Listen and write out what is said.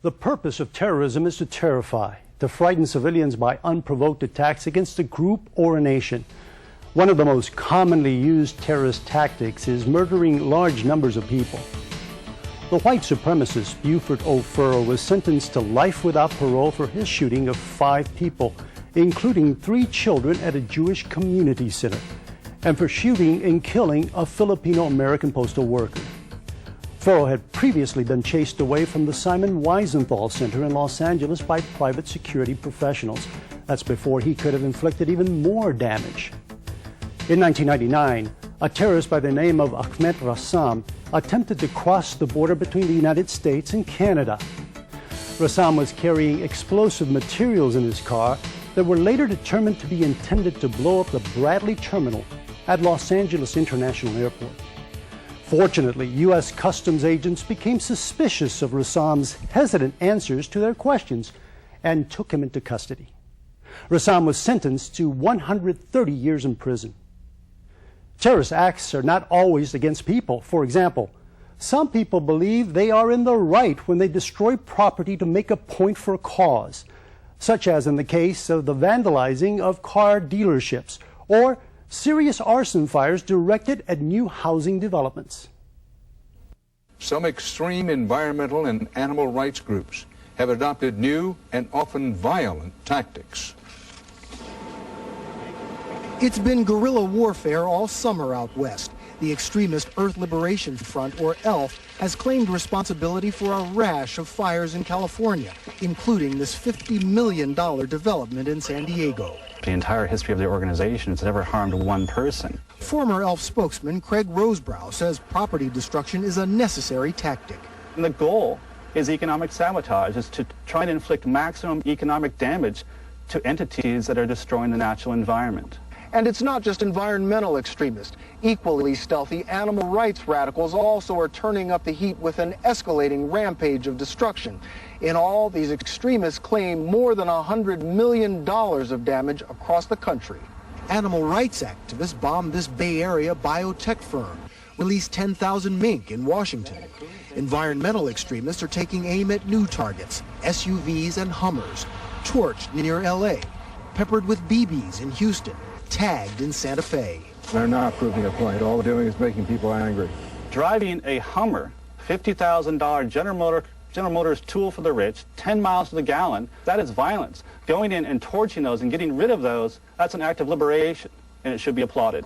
The purpose of terrorism is to terrify, to frighten civilians by unprovoked attacks against a group or a nation. One of the most commonly used terrorist tactics is murdering large numbers of people. The white supremacist Buford O'Furl was sentenced to life without parole for his shooting of 5 people, including 3 children at a Jewish community center, and for shooting and killing a Filipino-American postal worker. Furl had previously been chased away from the Simon Wiesenthal Center in Los Angeles by private security professionals. That's before he could have inflicted even more damage. In 1999, a terrorist by the name of Ahmed Rassam attempted to cross the border between the United States and Canada. Rassam was carrying explosive materials in his car that were later determined to be intended to blow up the Bradley Terminal at Los Angeles International Airport. Fortunately, U.S. Customs agents became suspicious of Rassam's hesitant answers to their questions and took him into custody. Rassam was sentenced to 130 years in prison. Terrorist acts are not always against people. For example, some people believe they are in the right when they destroy property to make a point for a cause, such as in the case of the vandalizing of car dealerships or serious arson fires directed at new housing developments. Some extreme environmental and animal rights groups have adopted new and often violent tactics. It's been guerrilla warfare all summer out west. The extremist Earth Liberation Front, or ELF, has claimed responsibility for a rash of fires in California, including this $50 million development in San Diego. The entire history of the organization has never harmed one person. Former ELF spokesman Craig Rosebrough says property destruction is a necessary tactic. And the goal is economic sabotage, is to try to inflict maximum economic damage to entities that are destroying the natural environment. And it's not just environmental extremists. Equally stealthy animal rights radicals also are turning up the heat with an escalating rampage of destruction. In all, these extremists claim more than $100 million of damage across the country. Animal rights activists bombed this Bay Area biotech firm, released 10,000 mink in Washington. Environmental extremists are taking aim at new targets, SUVs and Hummers, torched near LA, peppered with BBs in Houston, tagged in Santa Fe. They're not proving a point. All they're doing is making people angry. Driving a Hummer, $50,000 General Motors tool for the rich, 10 miles to the gallon, that is violence. Going in and torching those and getting rid of those, that's an act of liberation, and it should be applauded.